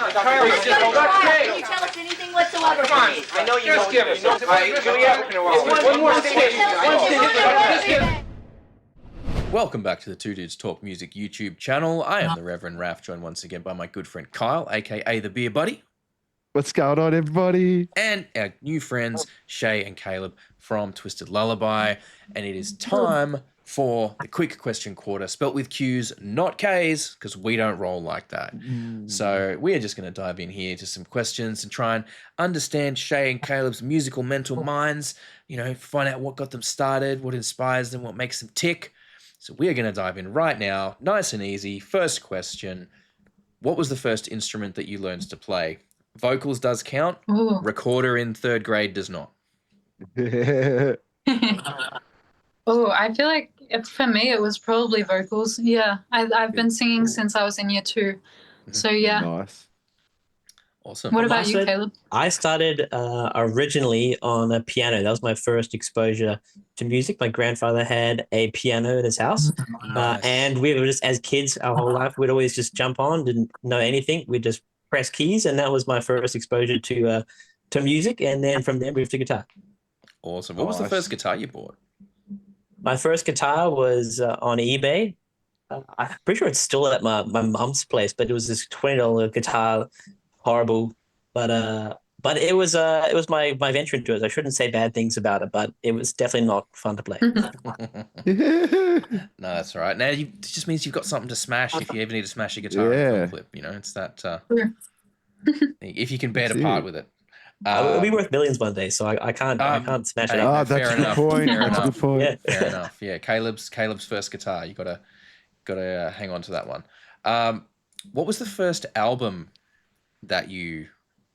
Can you tell us anything whatsoever, please? I know you just give us. One more station. Welcome back to the Two Dudes Talk Music YouTube channel. I am the Reverend Raph, joined once again by my good friend Kyle, aka the Beer Buddy. What's going on, everybody? And our new friends, Shay and Caleb from Twisted Lullaby. And it is time for the quick question quarter, spelt with Q's, not K's, because we don't roll like that. So we are just going to dive in here to some questions and try and understand Shay and Caleb's musical mental minds, you know, find out what got them started, what inspires them, what makes them tick. So we are going to dive in right now, nice and easy. First question, what was the first instrument that you learned to play? Vocals does count. Ooh. Recorder in 3rd grade does not. Oh, I feel like for me it was probably vocals. Yeah, I've been singing since I was in year 2. So yeah. Nice. Awesome. What about you, Caleb? I started originally on a piano. That was my first exposure to music. My grandfather had a piano in his house. Nice. And we were just, as kids, our whole life, we'd always just jump on, didn't know anything. We'd just press keys, and that was my first exposure to music. And then from there, moved to guitar. Awesome. What was the first guitar you bought? My first guitar was on eBay. I'm pretty sure it's still at my mum's place, but it was this $20 guitar. Horrible, but it was my venture into it. I shouldn't say bad things about it, but it was definitely not fun to play. No, that's all right. Now it just means you've got something to smash if you ever need to smash a guitar in a film clip. You know, it's that if you can bear to part with it. It'll be worth millions one day, so I can't smash it up. That's a good point. Fair That's a enough. good point. Yeah. Fair enough. Yeah, Caleb's first guitar. You gotta hang on to that one. What was the first album that you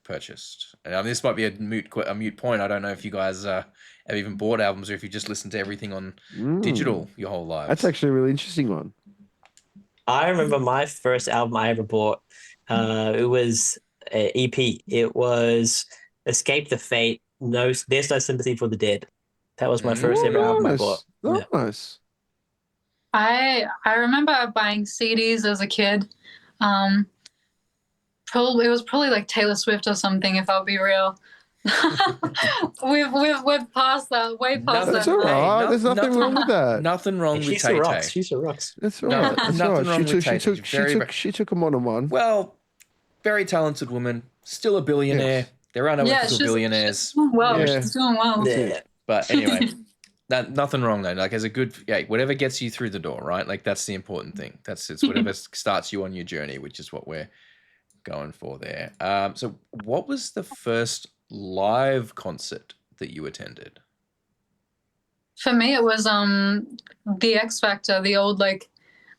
purchased? And this might be a moot point. I don't know if you guys have even bought albums or if you just listened to everything on digital your whole life. That's actually a really interesting one. I remember my first album I ever bought. It was an EP. It was Escape the Fate. There's No Sympathy for the Dead. That was my first ever album I bought. Nice. I remember buying CDs as a kid. It was probably like Taylor Swift or something, if I'll be real. we've passed that, way past That's that. all right. Hey, There's nothing wrong with that. Nothing wrong with Tay Tay. She still rocks. That's all No, right. That's nothing all right. wrong with Tay-Tay. She took him on. Well, very talented woman, still a billionaire. Yes. There are no ethical billionaires. She's doing well. Yeah. She's doing well. Yeah. But anyway, nothing wrong though. Like as a good, whatever gets you through the door, right? Like that's the important thing. It's whatever starts you on your journey, which is what we're going for there. So what was the first live concert that you attended? For me, it was the X Factor, the old TV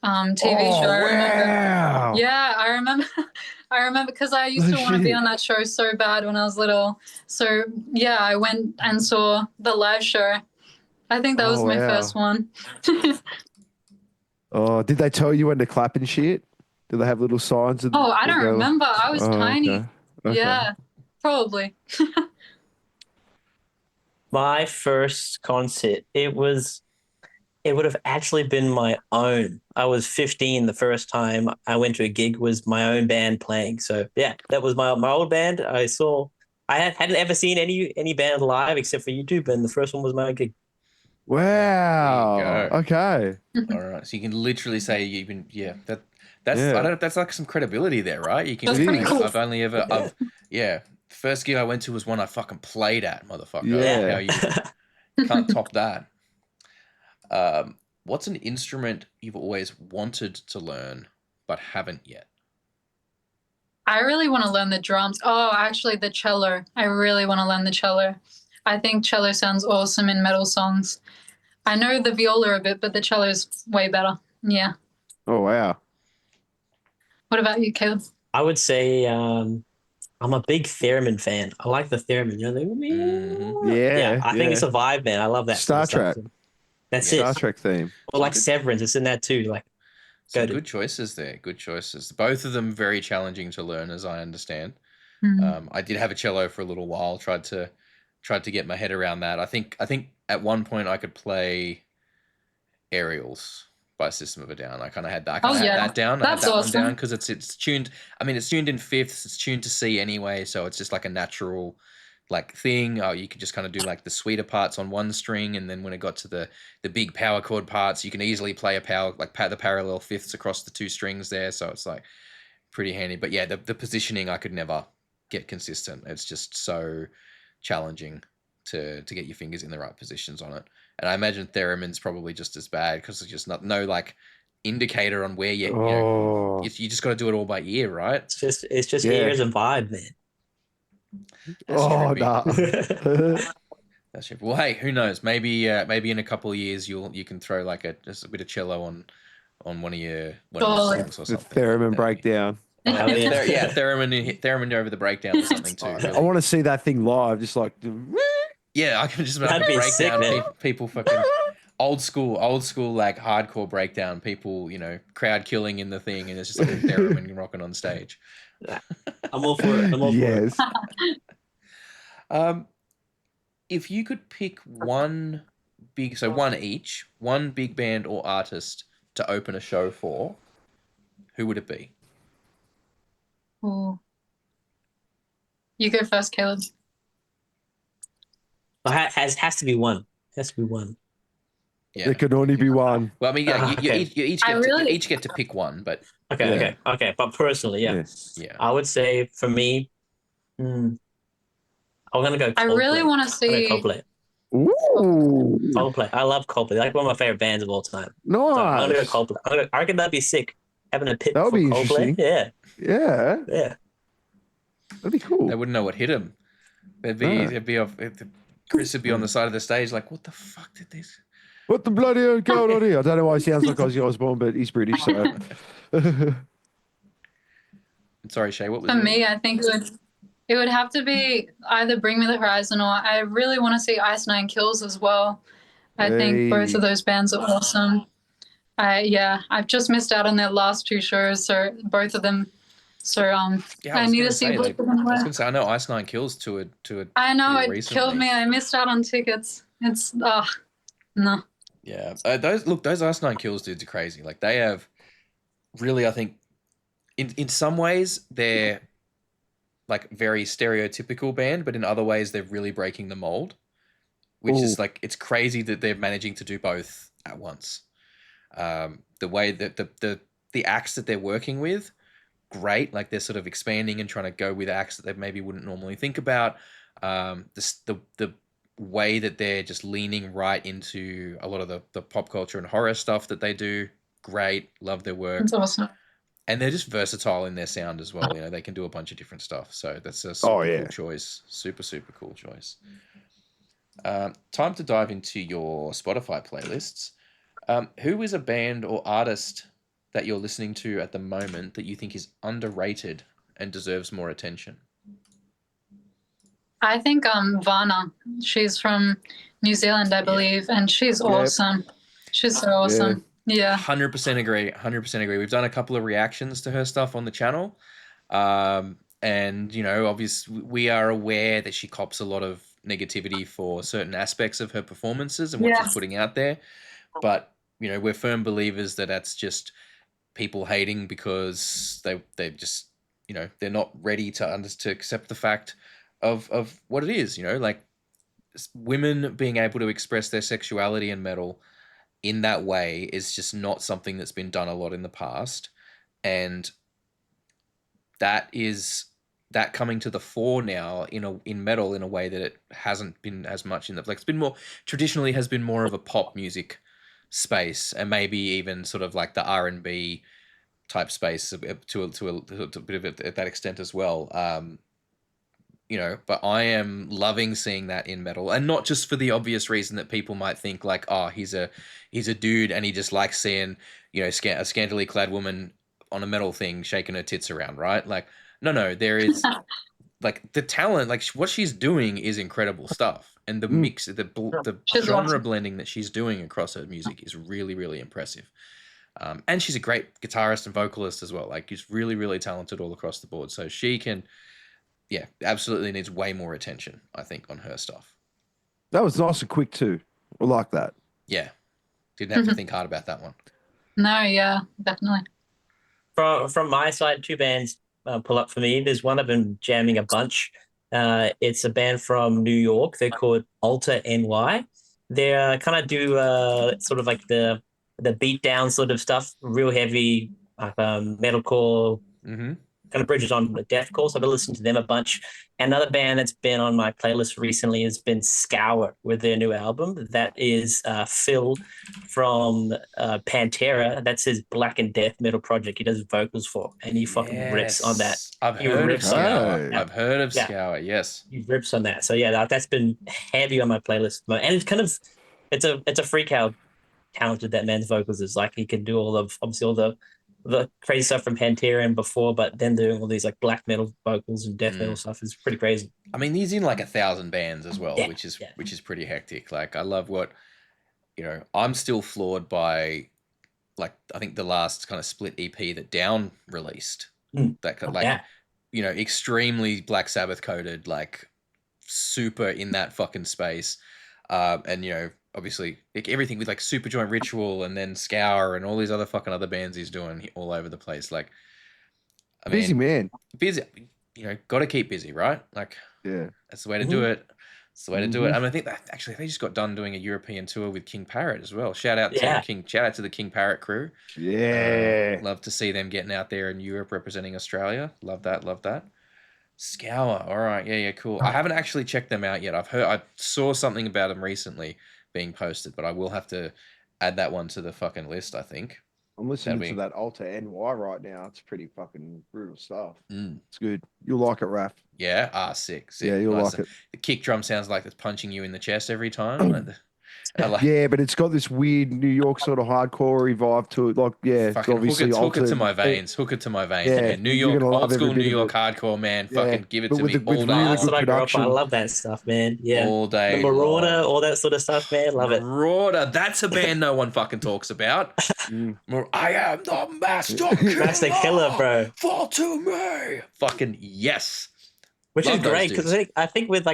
show. I remember. Wow. Yeah, I remember. I remember because I used to want to be on that show so bad when I was little. So yeah, I went and saw the live show. I think that was my first one. Oh, did they tell you when to clap and shit? Do they have little signs? I don't remember. I was tiny. Okay. Yeah, probably. My first concert, it would have actually been my own. I was 15 the first time I went to a gig, was my own band playing. So yeah, that was my old band. I hadn't ever seen any band live except for YouTube, and the first one was my own gig. Wow. There you go. Okay. All right. So you can literally say you've been, that's like some credibility there, right? You can That's just pretty think, cool. first gig I went to was one I fucking played at, motherfucker. Yeah. You can't top that. What's an instrument you've always wanted to learn but haven't yet? I really want to learn the drums. Oh, actually, the cello. I really want to learn the cello. I think cello sounds awesome in metal songs. I know the viola a bit, but the cello is way better. Yeah. Oh, wow. What about you, Caleb? I would say I'm a big theremin fan. I like the theremin. You know, Yeah. I think it's a vibe, man. I love that. Star Trek. That's Star it. Trek theme. Or like Severance, it's in that too. Like, Some good choices there. Good choices. Both of them very challenging to learn, as I understand. Mm. I did have a cello for a little while. Tried to get my head around that. I think at one point I could play aerials, by System of a Down. I kind of had that. I Oh, kind of had yeah. that down. I had That's that one awesome. down because it's tuned. I mean, it's tuned in fifths. It's tuned to C anyway, so it's just like a natural like thing. Oh, you could just kind of do like the sweeter parts on one string, and then when it got to the big power chord parts, you can easily play the parallel fifths across the two strings there. So it's like pretty handy. But yeah, the positioning I could never get consistent. It's just so challenging to get your fingers in the right positions on it. And I imagine theremin's probably just as bad because there's just no like indicator on where you know you just got to do it all by ear, right? It's just Yeah. ears and vibe, man. That's trippy. Nah. That's trippy. Well, hey, who knows? Maybe in a couple of years you can throw like just a bit of cello on one of your songs or The something. theremen breakdown. Oh, yeah. Yeah, theremin over the breakdown or something too. I Really. want to see that thing live, just like. Yeah, I can just That'd imagine be breakdown sick, man. people fucking old school like hardcore breakdown people, crowd killing in the thing, and it's just like a theremin rocking on stage. I'm all for it. I'm all for it. Yes. If you could pick one big band or artist to open a show for, who would it be? Ooh. You go first, Caleb. Has to be one. Has to be one. Yeah. There can only be one. Well, I mean, yeah, you Okay. each get to pick one, but Okay. But personally, yeah. yeah. I would say for me, I'm gonna go Coldplay. I really want to I'm see. gonna go Coldplay. Ooh. Coldplay. I love Coldplay. Like one of my favorite bands of all time. Nice. So I'm gonna go Coldplay. I reckon that'd be sick. Having a pit That would for be Coldplay. interesting. Yeah. Yeah. That'd be cool. They wouldn't know what hit him. Chris would be on the side of the stage like, what the fuck did this? What the bloody hell going on here? I don't know why he sounds like Ozzy Osbourne, but he's British, so. Sorry, Shay, what was For it? me, I think it would have to be either Bring Me the Horizon or I really want to see Ice Nine Kills as well. I think both of those bands are awesome. I've just missed out on their last two shows, so both of them. So I need to see both of them. I was gonna say I know Ice Nine Kills to a. I know it recently. killed me. I missed out on tickets. It's no. Yeah, those Ice Nine Kills dudes are crazy. Like they have really, I think, in some ways they're like very stereotypical band, but in other ways they're really breaking the mold, which is like it's crazy that they're managing to do both at once. The way that the acts that they're working with, great. Like they're sort of expanding and trying to go with acts that they maybe wouldn't normally think about. The way that they're just leaning right into a lot of the pop culture and horror stuff that they do, great. Love their work. It's awesome. And they're just versatile in their sound as well. They can do a bunch of different stuff. So that's a super cool choice. Super cool choice. Time to dive into your Spotify playlists. Who is a band or artist that you're listening to at the moment that you think is underrated and deserves more attention? I think Vana. She's from New Zealand, I believe, and she's awesome. She's so awesome. Yeah. 100% agree. 100% agree. We've done a couple of reactions to her stuff on the channel. And, obviously we are aware that she cops a lot of negativity for certain aspects of her performances and what she's putting out there. But, we're firm believers that that's just people hating because they just, they're not ready to accept the fact of what it is, like women being able to express their sexuality in metal in that way is just not something that's been done a lot in the past. And that coming to the fore now in metal in a way that it hasn't been as much in the, like it's been more traditionally has been more of a pop music space and maybe even sort of like the R&B type space to a bit of it at that extent as well. But I am loving seeing that in metal, and not just for the obvious reason that people might think like, oh, he's a dude and he just likes seeing, a scantily clad woman on a metal thing shaking her tits around, right? Like, no, there is like the talent, like what she's doing is incredible stuff, and the mix, the genre blending that she's doing across her music is really, really impressive. And she's a great guitarist and vocalist as well. Like, she's really, really talented all across the board. So she can. Yeah, absolutely needs way more attention, I think, on her stuff. That was nice and quick too. I like that. Yeah. Didn't have to think hard about that one. No, yeah, definitely. From my side, two bands pull up for me. There's one I've been jamming a bunch. It's a band from New York. They're called Alter NY. They kind of do sort of like the beat down sort of stuff, real heavy, like metalcore, Mm-hmm. kind of bridges on the deathcore. So I've been listening to them a bunch. Another band that's been on my playlist recently has been Scour with their new album. That is Phil from Pantera. That's his Black and Death metal project he does vocals for, and he fucking rips on that. Yes, I've He heard of rips on that. Scour. Okay. I've heard of Yeah. Scour. Yes. He rips on that. So yeah, that's been heavy on my playlist, and it's kind of it's a freak how talented that man's vocals is. Like he can do all of obviously all the crazy stuff from Pantera and before, but then doing all these like black metal vocals and death metal stuff is pretty crazy. I mean, he's in like 1,000 bands as well, Yeah, which is yeah. which is pretty hectic. Like, I love what I'm still floored by, like, I think the last kind of split EP that Down released. That kind of, like, Yeah. Extremely Black Sabbath coded, like super in that fucking space. And obviously like everything with like Superjoint Ritual and then Scour and all these other fucking other bands he's doing all over the place. Like, I mean, Busy man. busy, got to keep busy, right? Like, Yeah. that's the way to do it. It's the way to do it. I mean, I think that actually they just got done doing a European tour with King Parrot as well. Shout out to the King Parrot crew. Yeah. Love to see them getting out there in Europe representing Australia. Love that. Love that. Scour. All right. Yeah, cool. I haven't actually checked them out yet. I saw something about them recently being posted, but I will have to add that one to the fucking list, I think. I'm listening to that Alter NY right now. It's pretty fucking brutal stuff. It's good. You'll like it, Raph. Yeah. Sick. Yeah, you'll Nice. like it. The kick drum sounds like it's punching you in the chest every time. Yeah, but it's got this weird New York sort of hardcore vibe to it. Like, yeah, it's obviously hook it to altered. my veins. Hook it to my veins. Yeah, man. New you're York, gonna love old school every bit New of York it. hardcore, man. Yeah, Fucking give it but to with me the- with all day really long. That's good what I grew up on. I production. love that stuff, man. Yeah. All day The Marauder, long. all that sort of stuff, man. Love it. Marauder, that's a band no one fucking talks about. I am the master killer, bro. Fall to me. Fucking yes. Which Love is those great because dudes. I think with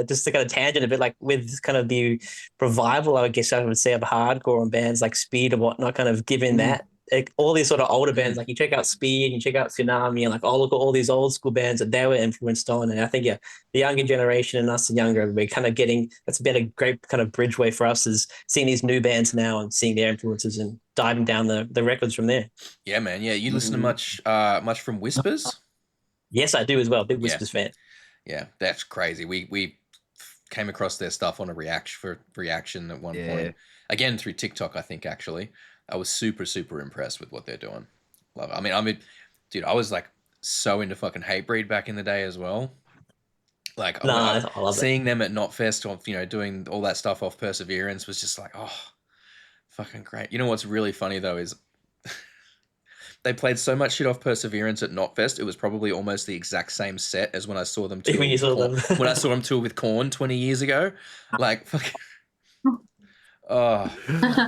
just to kind of tangent a bit, like with kind of the revival, I guess I would say, of hardcore and bands like Speed and whatnot, kind of giving that like, all these sort of older bands, like you check out Speed, you check out Tsunami, and like look at all these old school bands that they were influenced on. And I think the younger generation and us, the younger, we're kind of getting that's been a great kind of bridgeway for us is seeing these new bands now and seeing their influences and diving down the records from there. Yeah, man. Yeah, you listen to much from Whispers? Yes, I do as well. Big Whispers fan. Yeah, that's crazy. We came across their stuff on a reaction at one point. Again, through TikTok, I think, actually. I was super, super impressed with what they're doing. Love it. I mean, dude, I was like so into fucking Hatebreed back in the day as well. Like, I love seeing them at Knotfest, or doing all that stuff off Perseverance was just like, oh, fucking great. You know what's really funny though is they played so much shit off Perseverance at Knotfest. It was probably almost the exact same set as when I saw them tour. When you saw them. When I saw them tour with Korn 20 years ago. Like, fucking. Oh,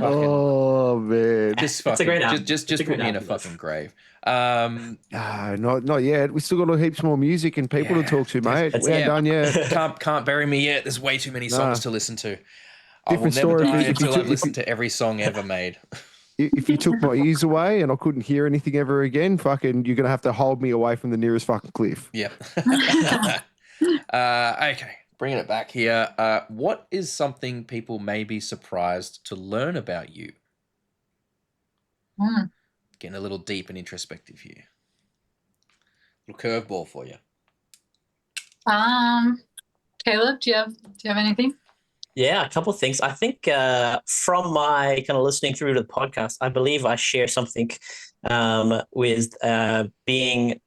Oh man. just It's a fucking, great album. just It's a put great me in a album. fucking grave. Not yet. We still got heaps more music and people to talk to, mate. We ain't done yet. Can't bury me yet. There's way too many songs to listen to. I will Different never story die if you until took- I've listened to every song ever made. If you took my ears away and I couldn't hear anything ever again, fucking, you're gonna have to hold me away from the nearest fucking cliff. Yep. Okay, bringing it back here. What is something people may be surprised to learn about you? Getting a little deep and introspective here. Little curveball for you. Caleb, do you have anything? Yeah, a couple of things. I think from my kind of listening through the podcast, I believe I share something with being.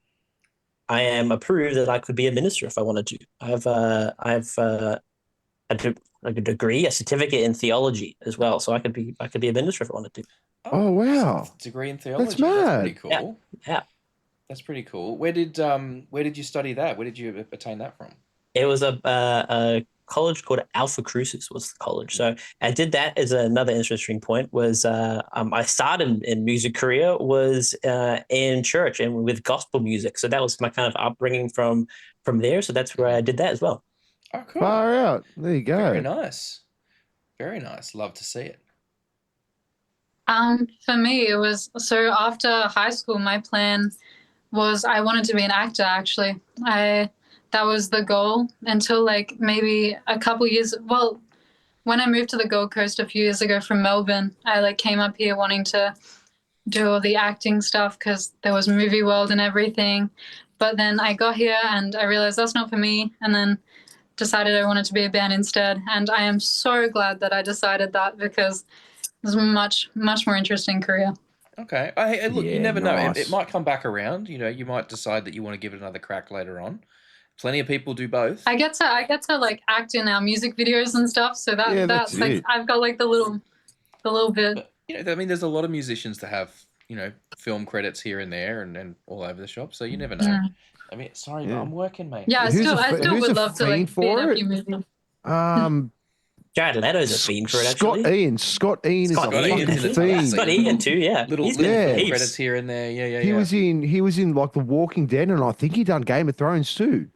I am approved that I could be a minister if I wanted to. I have a degree, a certificate in theology as well, so I could be a minister if I wanted to. Oh wow. Degree in theology. That's mad. pretty cool. Yeah. That's pretty cool. Where did you study that? Where did you attain that from? It was a college called Alpha Crucis was the college. So I did that as another interesting point was I started in music career was in church and with gospel music. So that was my kind of upbringing from there. So that's where I did that as well. Oh, cool. Far out. There you go. Very nice. Very nice. Love to see it. For me, it was so after high school, my plan was I wanted to be an actor actually. I That was the goal until like maybe a couple years. Well, when I moved to the Gold Coast a few years ago from Melbourne, I like came up here wanting to do all the acting stuff because there was movie world and everything. But then I got here and I realized that's not for me, and then decided I wanted to be a band instead. And I am so glad that I decided that because it's a much more interesting career. Okay. Hey, look, you Yeah, never know. It nice. might come back around. You know, you might decide that you want to give it another crack later on. Plenty of people do both. I get to like act in our music videos and stuff. So Yeah, that's that's like it. I've got like the little bit. But, you know, I mean, there's a lot of musicians that have, you know, film credits here and there and all over the shop. So you never know. Yeah. I mean, sorry, but Yeah. I'm working, mate. Yeah, I still who's would a love to fiend like be in for a it? few movies. Jared Leto's a fiend for it, Scott actually. Ian. Scott Ian is Scott a Ian, fucking is it? fiend. Scott Ian too, yeah. Little He's been little in film heaps. credits here and there. Yeah, He yeah. was in like The Walking Dead, and I think he done Game of Thrones too.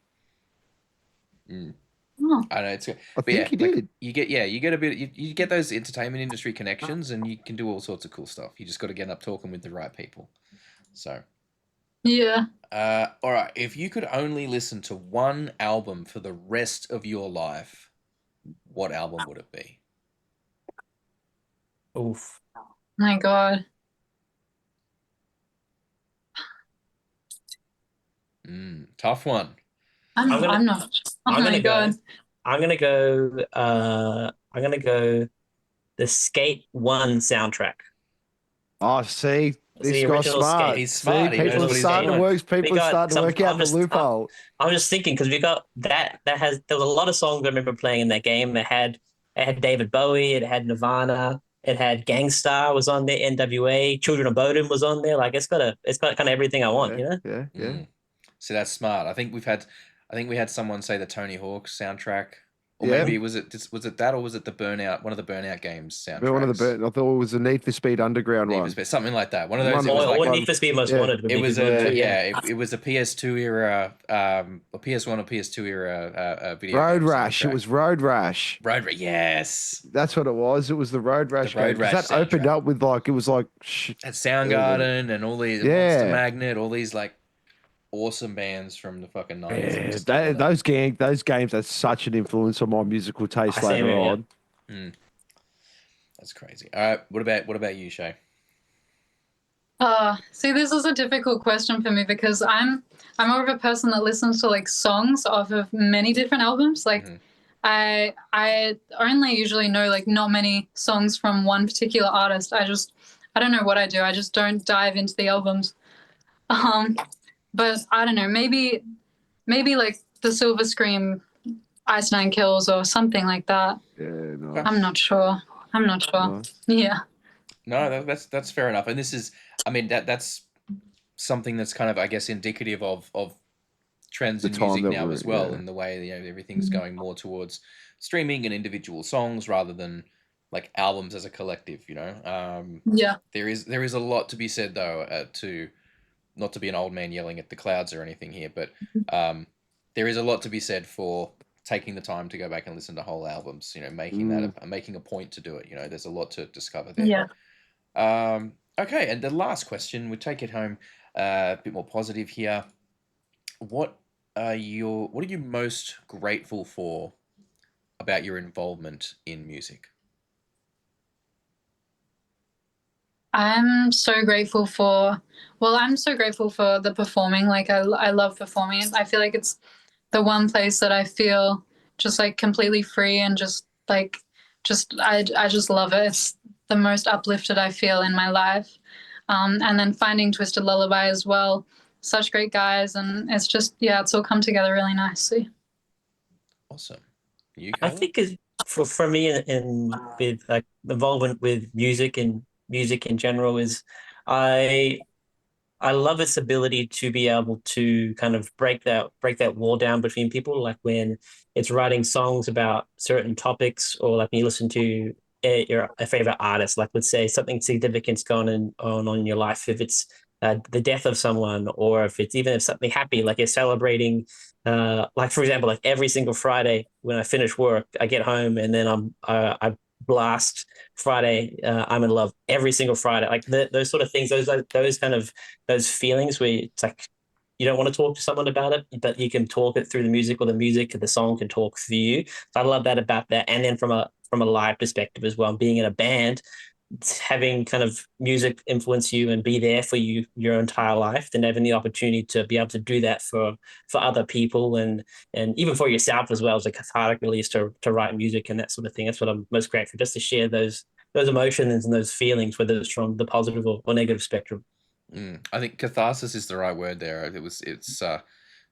Oh. I know it's. I But think yeah, he like, did. you get a bit. You get those entertainment industry connections, and you can do all sorts of cool stuff. You just got to get up talking with the right people. So, Yeah. all right. If you could only listen to one album for the rest of your life, what album would it be? Oof. My God. Tough one. I'm I'm gonna- I'm not. Oh I'm my gonna go. God. I'm gonna go. I'm gonna go. The Skate One soundtrack. Oh, see, this the guy's original smart. Skate. He's smart. He See, knows people are what he's starting to doing. work. People are Because starting to work out I'm the just- loophole. I'm just thinking because we got that has there was a lot of songs I remember playing in that game. It had David Bowie, it had Nirvana, it had Gangstar was on there, NWA, Children of Bodom was on there. Like it's got kind of everything I want, you know? Yeah. So that's smart. I think we had someone say the Tony Hawk soundtrack, or Yeah. maybe was it that, or was it the Burnout, one of the Burnout games soundtracks? One of the I thought it was a Need for Speed Underground Need for one. Speed, something like that. One of those. One It was of like Or Need for Speed Most yeah. Wanted would it be was good a too, it was a PS2 era, a PS1 or PS2 era video. Road game Rash. It soundtrack. was Road Rash. Yes. That's what it was. It was the Road Rash Road game. 'Cause Rash that opened soundtrack. up with like it was like At Soundgarden and all these Yeah. Monster Magnet, all these like awesome bands from the fucking 90s. I just love that. those games had such an influence on my musical taste I see, later yeah. on. That's crazy. All right, what about you, Shay? See, this is a difficult question for me because I'm more of a person that listens to like songs off of many different albums. Like I only usually know like not many songs from one particular artist. I don't know what I do. I just don't dive into the albums. But I don't know, maybe like the Silver Scream Ice Nine Kills or something like that. Yeah, no. I'm not sure. No. Yeah. No, that's fair enough. And this is, I mean, that's something that's kind of, I guess, indicative of trends The in time music that now we're- as well, yeah. and the way everything's going more towards streaming and individual songs rather than like albums as a collective. You know, Yeah. there is a lot to be said though, to not to be an old man yelling at the clouds or anything here, but there is a lot to be said for taking the time to go back and listen to whole albums. You know, making making a point to do it. You know, there's a lot to discover there. Yeah. Okay, and the last question, we take it home a bit more positive here. What are you most grateful for about your involvement in music? I'm so grateful for the performing. Like I love performing. I feel like it's the one place that I feel just like completely free and I just love it. It's the most uplifted I feel in my life. And then finding Twisted Lullaby as well. Such great guys, and it's just it's all come together really nicely. Awesome. You, I Caleb? think is for me in with like involvement with music and music in general is I love its ability to be able to kind of break that wall down between people. Like when it's writing songs about certain topics, or like when you listen to a favorite artist, like let's say something significant's gone on in your life, if it's the death of someone, or if it's even if something happy, like you're celebrating. Like for example, like every single Friday when I finish work, I get home and then I blast Friday, I'm in love every single Friday. Like those sort of things, those feelings where it's like you don't want to talk to someone about it, but you can talk it through the music, or the music or the song can talk for you. So I love that about that. And then from a live perspective as well, being in a band, having kind of music influence you and be there for you your entire life, then having the opportunity to be able to do that for other people, and even for yourself as well, as a cathartic release to write music and that sort of thing. That's what I'm most grateful, just to share those emotions and those feelings, whether it's from the positive or negative spectrum. I think catharsis is the right word there.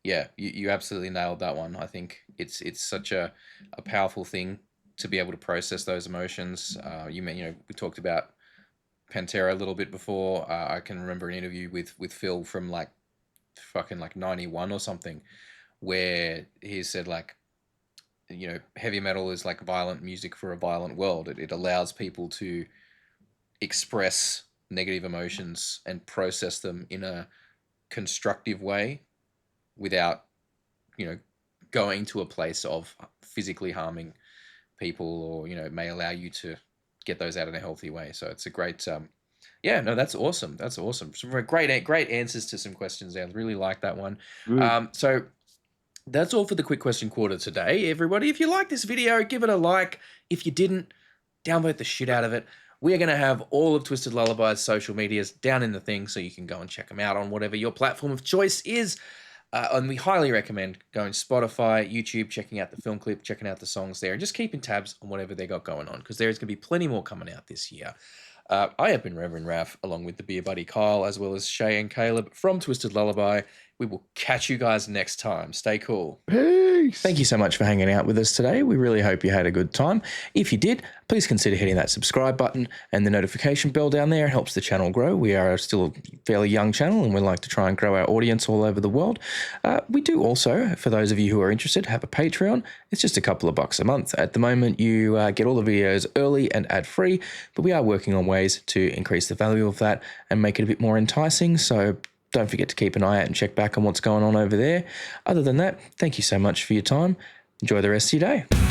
Yeah, you absolutely nailed that one. I think it's such a powerful thing to be able to process those emotions. We talked about Pantera a little bit before. I can remember an interview with Phil from like fucking like 91 or something, where he said like, heavy metal is like violent music for a violent world. It allows people to express negative emotions and process them in a constructive way without, going to a place of physically harming people, or it may allow you to get those out in a healthy way. So it's a great that's awesome. Some great answers to some questions there. I really like that one. So that's all for the quick question quarter today, everybody. If you like this video, give it a like. If you didn't, downvote the shit out of it. We're going to have all of Twisted Lullaby's social medias down in the thing, so you can go and check them out on whatever your platform of choice is. And we highly recommend going to Spotify, YouTube, checking out the film clip, checking out the songs there, and just keeping tabs on whatever they got going on, because there is going to be plenty more coming out this year. I have been Reverend Raph, along with the beer buddy Kyle, as well as Shay and Caleb from Twisted Lullaby. We will catch you guys next time. Stay cool. Peace. Thank you so much for hanging out with us today. We really hope you had a good time. If you did, please consider hitting that subscribe button and the notification bell down there. It helps the channel grow. We are still a fairly young channel, and we like to try and grow our audience all over the world. We do also, for those of you who are interested, have a Patreon. It's just a couple of bucks a month. At the moment, you get all the videos early and ad-free, but we are working on ways to increase the value of that and make it a bit more enticing. So don't forget to keep an eye out and check back on what's going on over there. Other than that, thank you so much for your time. Enjoy the rest of your day.